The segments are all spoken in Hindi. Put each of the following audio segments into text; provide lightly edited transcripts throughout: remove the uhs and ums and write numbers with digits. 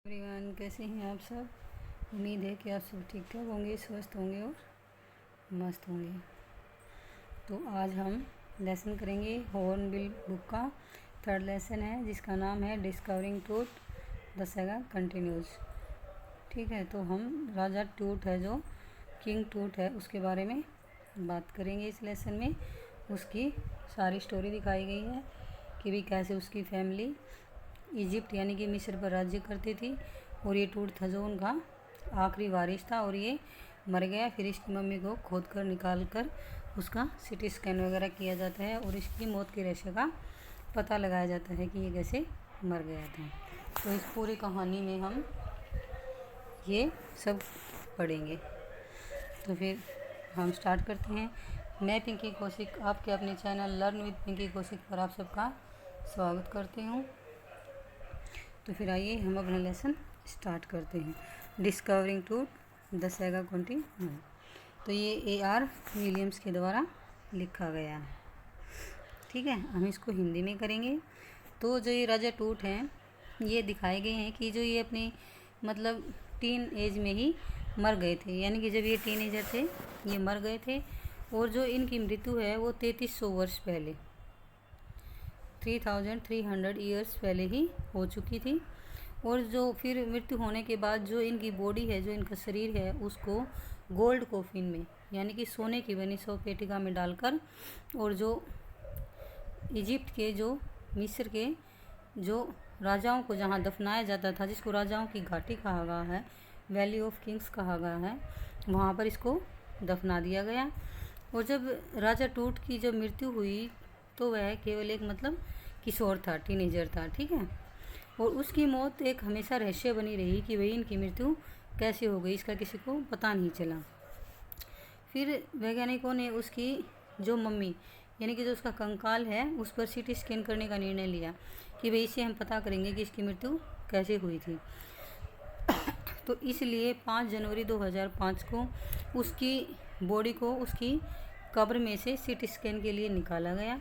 एवरीवन, कैसे हैं आप सब। उम्मीद है कि आप सब ठीक ठाक होंगे, स्वस्थ होंगे और मस्त होंगे। तो आज हम लेसन करेंगे हॉर्नबिल बुक का थर्ड लेसन है, जिसका नाम है डिस्कवरिंग टूट द सैगा कंटिन्यूज। ठीक है, तो हम राजा टूट है, जो किंग टूट है, उसके बारे में बात करेंगे इस लेसन में। उसकी सारी स्टोरी दिखाई गई है कि भी कैसे उसकी फैमिली इजिप्ट यानी कि मिस्र पर राज्य करती थी, और ये टूट था जो उनका आखिरी वारिस था, और ये मर गया। फिर इसकी मम्मी को खोद कर निकाल कर उसका सिटी स्कैन वगैरह किया जाता है, और इसकी मौत के रहस्य का पता लगाया जाता है कि ये कैसे मर गया था। तो इस पूरी कहानी में हम ये सब पढ़ेंगे। तो फिर हम स्टार्ट करते हैं। मैं पिंकी कौशिक आपके अपने channel learn with Pinky Kaushik पर आप सबका स्वागत करती हूँ। तो फिर आइए हम अपना लेसन स्टार्ट करते हैं। डिस्कवरिंग टूट द सैगा कंटिन्यूज। तो ये A.R. विलियम्स के द्वारा लिखा गया है। ठीक है, हम इसको हिंदी में करेंगे। तो जो ये राजा टूट हैं, ये दिखाए गए हैं कि जो ये अपनी मतलब टीन एज में ही मर गए थे, यानी कि जब ये टीनेजर थे ये मर गए थे, और जो इनकी मृत्यु है वो 3300 वर्ष पहले 3300 ईयर्स पहले ही हो चुकी थी। और जो फिर मृत्यु होने के बाद जो इनकी बॉडी है, जो इनका शरीर है, उसको गोल्ड कॉफिन में यानी कि सोने की बनी 100 पेटिका में डालकर, और जो इजिप्ट के जो मिस्र के जो राजाओं को जहाँ दफनाया जाता था, जिसको राजाओं की घाटी कहा गया है, वैली ऑफ किंग्स कहा गया है, वहाँ पर इसको दफना दिया गया। और जब राजा टूट की जब मृत्यु हुई तो वह केवल एक मतलब किशोर था, टीनेजर था। ठीक है, और उसकी मौत एक हमेशा रहस्य बनी रही कि भाई इनकी मृत्यु कैसे हो गई, इसका किसी को पता नहीं चला। फिर वैज्ञानिकों ने उसकी जो मम्मी यानी कि जो उसका कंकाल है, उस पर सीटी स्कैन करने का निर्णय लिया कि भाई इससे हम पता करेंगे कि इसकी मृत्यु कैसे हुई थी। तो इसलिए 5 जनवरी 2005 को उसकी बॉडी को उसकी कब्र में से सीटी स्कैन के लिए निकाला गया।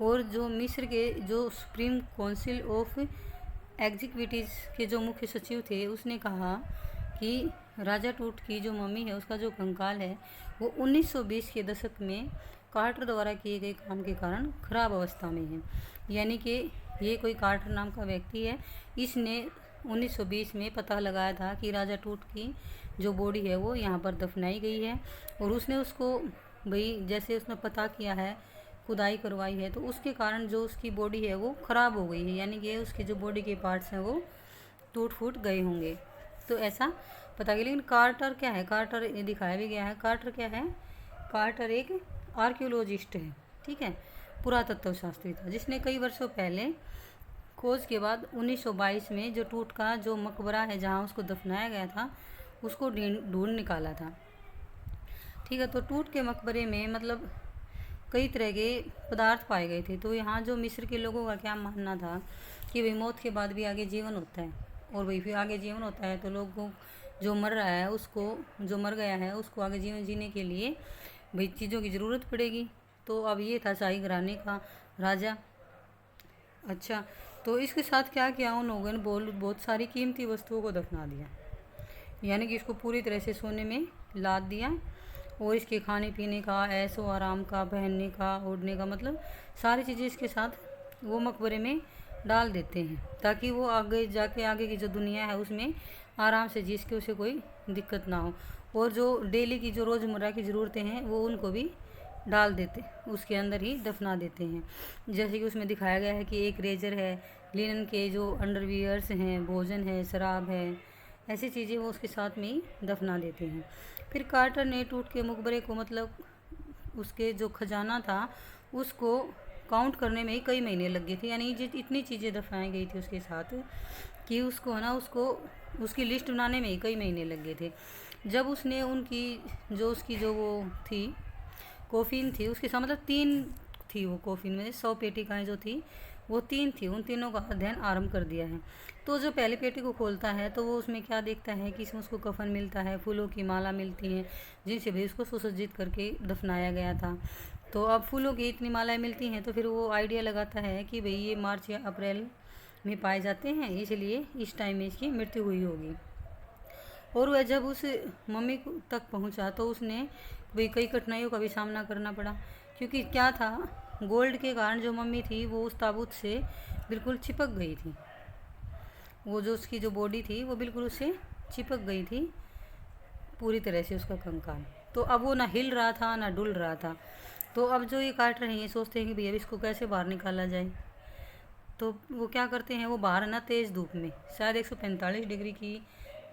और जो मिस्र के जो सुप्रीम काउंसिल ऑफ एग्जीक्यूटिव्स के जो मुख्य सचिव थे, उसने कहा कि राजा टूट की जो मम्मी है, उसका जो कंकाल है, वो 1920 के दशक में कार्टर द्वारा किए गए काम के कारण खराब अवस्था में है। यानी कि ये कोई कार्टर नाम का व्यक्ति है, इसने 1920 में पता लगाया था कि राजा टूट की जो बॉडी है वो यहाँ पर दफनाई गई है, और उसने उसको भाई जैसे उसने पता किया है, खुदाई करवाई है, तो उसके कारण जो उसकी बॉडी है वो ख़राब हो गई है, यानी कि उसके जो बॉडी के पार्ट्स हैं वो टूट फूट गए होंगे। तो ऐसा पता गया। लेकिन कार्टर क्या है, कार्टर ये दिखाया भी गया है। कार्टर क्या है, कार्टर एक आर्कियोलॉजिस्ट है। ठीक है, पुरातत्व शास्त्री था, जिसने कई वर्षों पहले खोज के बाद 1922 में जो टूट का जो मकबरा है जहाँ उसको दफनाया गया था, उसको ढूंढ निकाला था। ठीक है, तो टूट के मकबरे में मतलब कई तरह के पदार्थ पाए गए थे। तो यहाँ जो मिस्र के लोगों का क्या मानना था कि भाई मौत के बाद भी आगे जीवन होता है, और भाई फिर आगे जीवन होता है तो लोगों जो मर रहा है उसको, जो मर गया है उसको आगे जीवन जीने के लिए भाई चीज़ों की ज़रूरत पड़ेगी। तो अब ये था शाही घराने का राजा। अच्छा, तो इसके साथ क्या किया उन लोगों ने, बहुत सारी कीमती वस्तुओं को दफना दिया, यानी कि इसको पूरी तरह से सोने में लाद दिया, और इसके खाने पीने का, ऐशो आराम का, पहनने का, ओढ़ने का, मतलब सारी चीज़ें इसके साथ वो मकबरे में डाल देते हैं, ताकि वो आगे जाके आगे की जो दुनिया है उसमें आराम से जी सके, उसे कोई दिक्कत ना हो। और जो डेली की जो रोज़मर्रा की ज़रूरतें हैं वो उनको भी डाल देते, उसके अंदर ही दफना देते हैं। जैसे कि उसमें दिखाया गया है कि एक रेजर है, लिनन के जो अंडरवियर्स हैं, भोजन है, शराब है, ऐसी चीज़ें वो उसके साथ में ही दफना देते हैं। फिर कार्टर ने टूट के मकबरे को मतलब उसके जो खजाना था उसको काउंट करने में ही कई महीने लग गए थे, यानी इतनी चीज़ें दफनाई गई थी उसके साथ कि उसको है ना, उसको उसकी लिस्ट बनाने में ही कई महीने लग गए थे। जब उसने उसकी जो वो थी कॉफिन थी, उसके साथ मतलब 3 थी वो कॉफिन में, 100 पेटिकाएँ जो थी वो 3 थी, उन तीनों का अध्ययन आरंभ कर दिया है। तो जो पहले पेटी को खोलता है तो वो उसमें क्या देखता है कि इसमें उसको कफन मिलता है, फूलों की माला मिलती हैं, जिनसे भी उसको सुसज्जित करके दफनाया गया था। तो अब फूलों की इतनी मालाएं मिलती हैं, तो फिर वो आइडिया लगाता है कि भाई ये मार्च या अप्रैल में पाए जाते हैं, इसलिए इस टाइम में इसकी मृत्यु हुई होगी। और वह जब उस मम्मी तक पहुंचा तो उसने भाई कई कठिनाइयों का भी सामना करना पड़ा, क्योंकि क्या था, गोल्ड के कारण जो मम्मी थी वो उस ताबूत से बिल्कुल चिपक गई थी। वो जो उसकी जो बॉडी थी वो बिल्कुल उससे चिपक गई थी पूरी तरह से, उसका कंकाल। तो अब वो ना हिल रहा था ना डुल रहा था। तो अब जो ये काट रहे हैं सोचते हैं कि भैया इसको कैसे बाहर निकाला जाए। तो वो क्या करते हैं, वो बाहर ना तेज़ धूप में, शायद 145 डिग्री की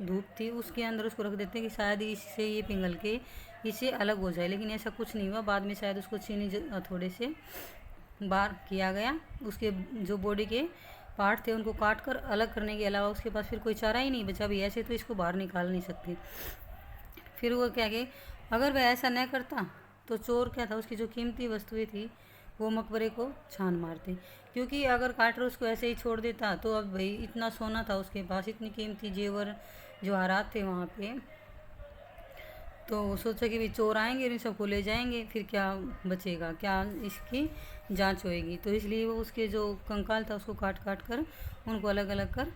धूप थी, उसके अंदर उसको रख देते हैं कि शायद इससे ये पिघल के इससे अलग हो जाए। लेकिन ऐसा कुछ नहीं हुआ। बाद में शायद उसको चीनी थोड़े से बाहर किया गया। उसके जो बॉडी के पार्ट थे उनको काट कर अलग करने के अलावा उसके पास फिर कोई चारा ही नहीं बचा भी, ऐसे तो इसको बाहर निकाल नहीं सकते। फिर वो क्या कि अगर वह ऐसा न करता तो चोर क्या था, उसकी जो कीमती वस्तुएं थी वो मकबरे को छान मारते। क्योंकि अगर काटर उसको ऐसे ही छोड़ देता तो अब भाई इतना सोना था उसके पास, इतनी कीमती जेवर जवाहरात थे वहाँ पे, तो वो सोचा कि भाई चोर आएंगे इन सबको ले जाएंगे, फिर क्या बचेगा, क्या इसकी जांच होएगी। तो इसलिए वो उसके जो कंकाल था उसको काट काट कर उनको अलग अलग कर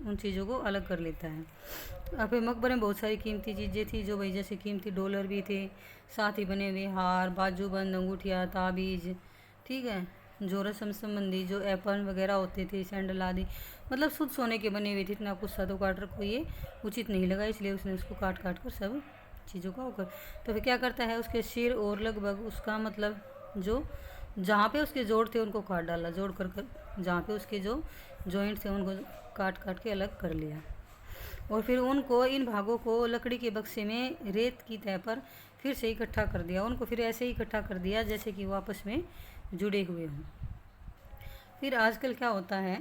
उन चीज़ों को अलग कर लेता है। अब फिर मकबरे में बहुत सारी कीमती चीज़ें थी, जो भाई जैसे कीमती डॉलर भी थे, साथ ही बने हुए हार, बाजूबंद, अंगूठिया, ताबीज़, ठीक है, जो रस्म संबंधी जो एपन वगैरह होते थे, सैंडल आदि, मतलब शुद्ध सोने के बने हुए थे। इतना कुछ सा तो काटर को ये उचित नहीं लगा, इसलिए उसने उसको काट काट कर सब चीज़ों का होकर। तो फिर क्या करता है, उसके सिर और लगभग उसका मतलब जो जहाँ पे उसके जोड़ थे उनको काट डाला, जोड़ कर जहाँ पे उसके जो जॉइंट थे उनको काट काट के अलग कर लिया। और फिर उनको इन भागों को लकड़ी के बक्से में रेत की तह पर फिर से इकट्ठा कर दिया। उनको फिर ऐसे ही इकट्ठा कर दिया जैसे कि वो आपस में जुड़े हुए हों। फिर आजकल क्या होता है,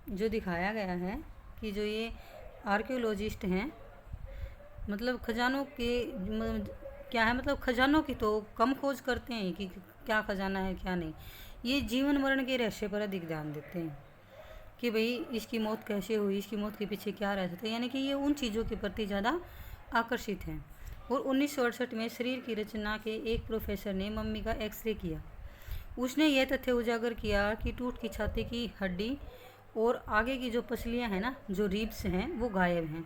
जो दिखाया गया है कि जो ये आर्कियोलॉजिस्ट हैं, मतलब खजानों के क्या है, मतलब खजानों की तो कम खोज करते हैं कि क्या खजाना है क्या नहीं, ये जीवन मरण के रहस्य पर अधिक ध्यान देते हैं कि भाई इसकी मौत कैसे हुई, इसकी मौत के पीछे क्या रह सकता है, यानी कि ये उन चीज़ों के प्रति ज़्यादा आकर्षित हैं। और 1968 में शरीर की रचना के एक प्रोफेसर ने मम्मी का एक्सरे किया। उसने यह तथ्य उजागर किया कि टूट की छाती की हड्डी और आगे की जो पसलियाँ हैं ना, जो रिब्स हैं, वो गायब हैं।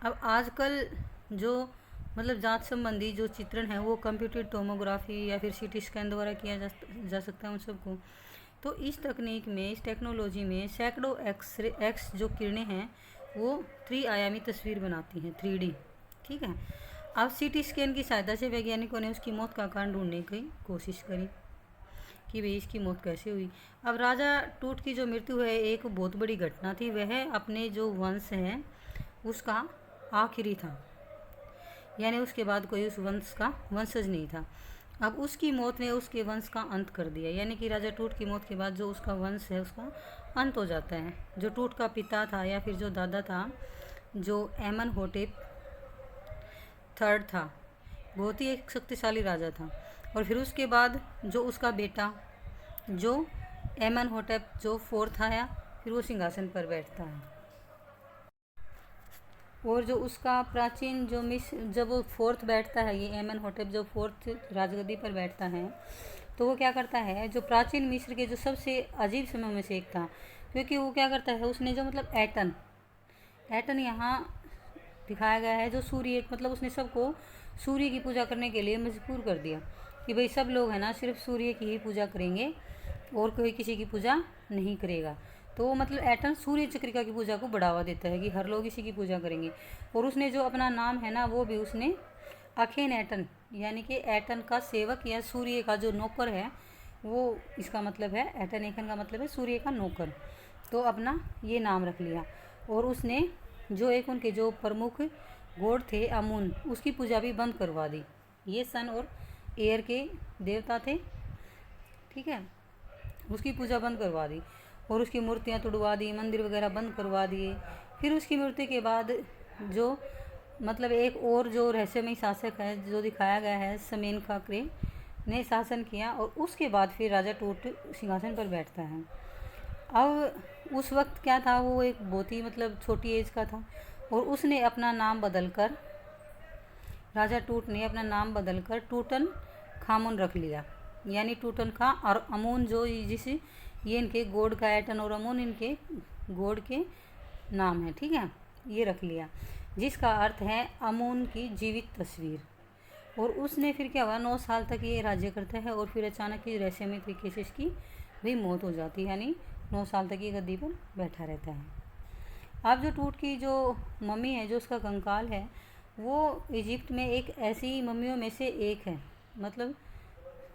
अब आजकल जो मतलब जांच संबंधी जो चित्रण है वो कंप्यूटर टोमोग्राफी या फिर सीटी स्कैन द्वारा किया जा सकता है उन सबको। तो इस तकनीक में, इस टेक्नोलॉजी में सैकड़ों एक्स जो किरणें हैं वो 3 आयामी तस्वीर बनाती हैं, 3D, ठीक है। अब सीटी स्कैन की सहायता से वैज्ञानिकों ने उसकी मौत का कारण ढूंढने की कोशिश करी कि भाई इसकी मौत कैसे हुई। अब राजा टूट की जो मृत्यु है एक बहुत बड़ी घटना थी। वह अपने जो वंश है उसका आखिरी था, यानी उसके बाद कोई उस वंश का वंशज नहीं था। अब उसकी मौत ने उसके वंश का अंत कर दिया, यानी कि राजा टूट की मौत के बाद जो उसका वंश है उसका अंत हो जाता है। जो टूट का पिता था या फिर जो दादा था, जो एमनहोटेप III था, बहुत ही एक शक्तिशाली राजा था। और फिर उसके बाद जो उसका बेटा जो एमनहोटेप जो IV आया, फिर वो सिंहासन पर बैठता है। और जो उसका प्राचीन जो जब वो IV बैठता है, ये एमनहोटेप जो IV राजगद्दी पर बैठता है, तो वो क्या करता है, जो प्राचीन मिस्र के जो सबसे अजीब समय में से एक था, क्योंकि वो क्या करता है, उसने जो मतलब एटन यहाँ दिखाया गया है, जो सूर्य, मतलब उसने सबको सूर्य की पूजा करने के लिए मजबूर कर दिया कि भाई सब लोग है ना सिर्फ सूर्य की ही पूजा करेंगे और कोई किसी की पूजा नहीं करेगा। तो वो मतलब एटन सूर्य चक्रिका की पूजा को बढ़ावा देता है कि हर लोग इसी की पूजा करेंगे। और उसने जो अपना नाम है ना वो भी उसने अखेन एटन, यानी कि एटन का सेवक या सूर्य का जो नौकर है, वो इसका मतलब है एटन एखन का मतलब है सूर्य का नौकर, तो अपना ये नाम रख लिया। और उसने जो एक उनके जो प्रमुख गॉड थे अमून, उसकी पूजा भी बंद करवा दी। ये सन और एयर के देवता थे, ठीक है, उसकी पूजा बंद करवा दी और उसकी मूर्तियाँ तोड़वा दी, मंदिर वगैरह बंद करवा दिए। फिर उसकी मृत्यु के बाद जो मतलब एक और जो रहस्यमय शासक है जो दिखाया गया है, समेन खाकरे ने शासन किया और उसके बाद फिर राजा टूट सिंहासन पर बैठता है। अब उस वक्त क्या था, वो एक बहुत ही मतलब छोटी एज का था और उसने अपना नाम बदलकर, राजा टूट ने अपना नाम बदलकर टूटन खामुन रख लिया, यानी टूटन खा और अमून जो जिस ये इनके गॉड का एटन और अमून इनके गॉड के नाम है, ठीक है, ये रख लिया, जिसका अर्थ है अमून की जीवित तस्वीर। और उसने फिर क्या हुआ, 9 साल तक ये राज्य करता है और फिर अचानक ही रहस्यमय तरीके से इसकी भी मौत हो जाती है, यानी 9 साल तक ये गद्दी पर बैठा रहता है। अब जो टूट की जो मम्मी है, जो उसका कंकाल है, वो इजिप्ट में एक ऐसी मम्मियों में से एक है, मतलब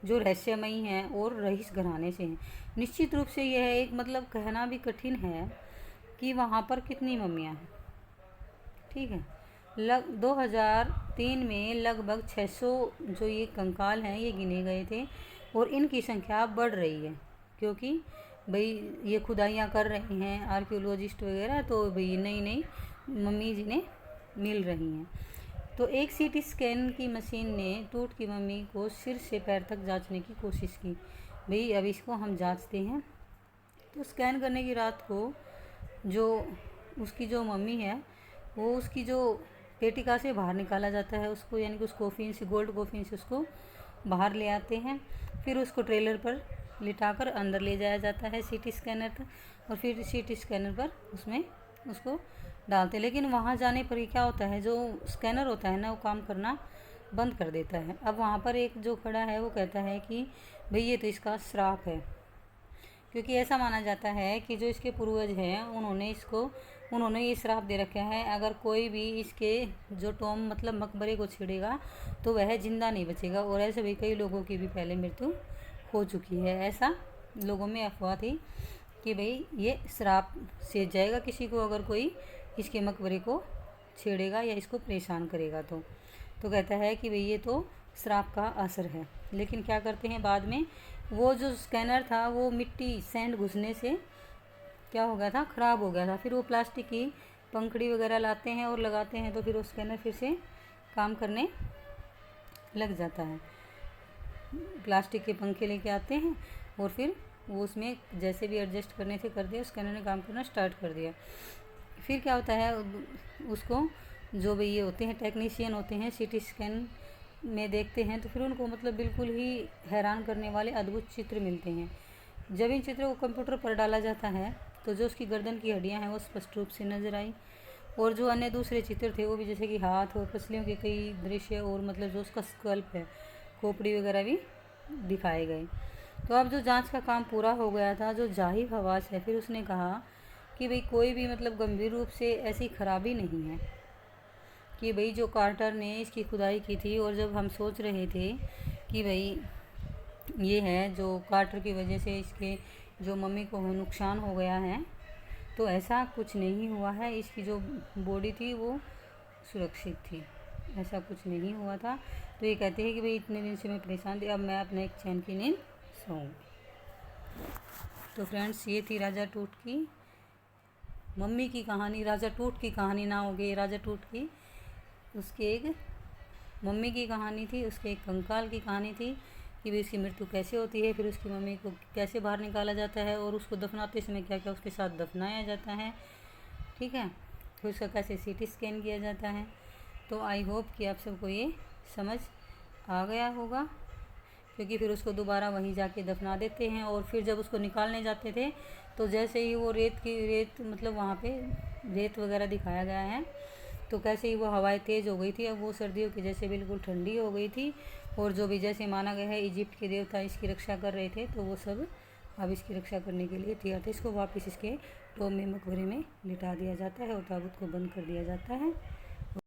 जो रहस्यमयी है और रईस घराने से है। निश्चित रूप से यह एक मतलब कहना भी कठिन है कि वहाँ पर कितनी मम्मियाँ हैं, ठीक है। 2003 में लगभग 600 जो ये कंकाल हैं ये गिने गए थे और इनकी संख्या बढ़ रही है, क्योंकि भाई ये खुदाइयाँ कर रहे हैं आर्कियोलॉजिस्ट वगैरह, तो भाई नई नई मम्मी जिन्हें मिल रही हैं। तो एक सीटी स्कैन की मशीन ने टूट की मम्मी को सिर से पैर तक जांचने की कोशिश की। भाई अब इसको हम जांचते हैं। तो स्कैन करने की रात को जो उसकी जो मम्मी है वो उसकी जो पेटिका से बाहर निकाला जाता है उसको, यानी कि उस कोफिन से, गोल्ड कोफिन से उसको बाहर ले आते हैं। फिर उसको ट्रेलर पर लिटाकर अंदर ले जाया जाता है सीटी स्कैनर तक, और फिर सीटी स्कैनर पर उसमें उसको डालते हैं। लेकिन वहाँ जाने पर ही क्या होता है, जो स्कैनर होता है ना वो काम करना बंद कर देता है। अब वहाँ पर एक जो खड़ा है वो कहता है कि भाई ये तो इसका श्राप है, क्योंकि ऐसा माना जाता है कि जो इसके पूर्वज हैं उन्होंने ये श्राप दे रखा है, अगर कोई भी इसके जो टॉम मतलब मकबरे को छेड़ेगा तो वह जिंदा नहीं बचेगा। और ऐसे भी कई लोगों की भी पहले मृत्यु हो चुकी है। ऐसा लोगों में अफवाह थी कि भाई ये श्राप से जाएगा किसी को अगर कोई इसके मकबरे को छेड़ेगा या इसको परेशान करेगा तो कहता है कि भाई ये तो श्राप का असर है। लेकिन क्या करते हैं बाद में, वो जो स्कैनर था वो मिट्टी सैंड घुसने से क्या हो गया था, ख़राब हो गया था। फिर वो प्लास्टिक की पंखड़ी वगैरह लाते हैं और लगाते हैं, तो फिर वो स्कैनर फिर से काम करने लग जाता है। प्लास्टिक के पंखे लेके आते हैं और फिर वो उसमें जैसे भी एडजस्ट करने से कर दिया, स्कैनर ने काम करना स्टार्ट कर दिया। फिर क्या होता है, उसको जो भी ये होते हैं टेक्नीशियन होते हैं सीटी स्कैन में देखते हैं, तो फिर उनको मतलब बिल्कुल ही हैरान करने वाले अद्भुत चित्र मिलते हैं। जब इन चित्रों को कंप्यूटर पर डाला जाता है तो जो उसकी गर्दन की हड्डियां हैं वो स्पष्ट रूप से नजर आई, और जो अन्य दूसरे चित्र थे वो भी, जैसे कि हाथ और पसलियों के कई दृश्य और मतलब जो उसका स्कल्प है, खोपड़ी वगैरह भी दिखाए गए। तो अब जो जांच का काम पूरा हो गया था, जो जाहिर हवास है, फिर उसने कहा कि भाई कोई भी मतलब गंभीर रूप से ऐसी खराबी नहीं है कि भाई जो कार्टर ने इसकी खुदाई की थी, और जब हम सोच रहे थे कि भाई ये है जो कार्टर की वजह से इसके जो मम्मी को नुकसान हो गया है, तो ऐसा कुछ नहीं हुआ है। इसकी जो बॉडी थी वो सुरक्षित थी, ऐसा कुछ नहीं हुआ था। तो ये कहते हैं कि भाई इतने दिन से मैं परेशान थी, अब मैं अपने एक चैन की नींद सोऊं। तो फ्रेंड्स ये थी राजा टूट की मम्मी की कहानी। राजा टूट की कहानी ना हो गई, राजा टूट की उसके एक मम्मी की कहानी थी, उसके एक कंकाल की कहानी थी कि भी उसकी मृत्यु कैसे होती है, फिर उसकी मम्मी को कैसे बाहर निकाला जाता है और उसको दफनाते समय क्या क्या उसके साथ दफनाया जाता है, ठीक है, फिर उसका कैसे सीटी स्कैन किया जाता है। तो आई होप कि आप सबको ये समझ आ गया होगा, क्योंकि फिर उसको दोबारा वहीं जाके दफना देते हैं, और फिर जब उसको निकालने जाते थे तो जैसे ही वो रेत मतलब वहाँ पे रेत वगैरह दिखाया गया है, तो कैसे ही वो हवाएं तेज़ हो गई थी, अब वो सर्दियों की जैसे बिल्कुल ठंडी हो गई थी, और जो भी जैसे माना गया है इजिप्ट के देवता इसकी रक्षा कर रहे थे, तो वो सब अब इसकी रक्षा करने के लिए तैयार थे। इसको वापस इसके टॉम में मकबरे में लिटा दिया जाता है और ताबूत को बंद कर दिया जाता है।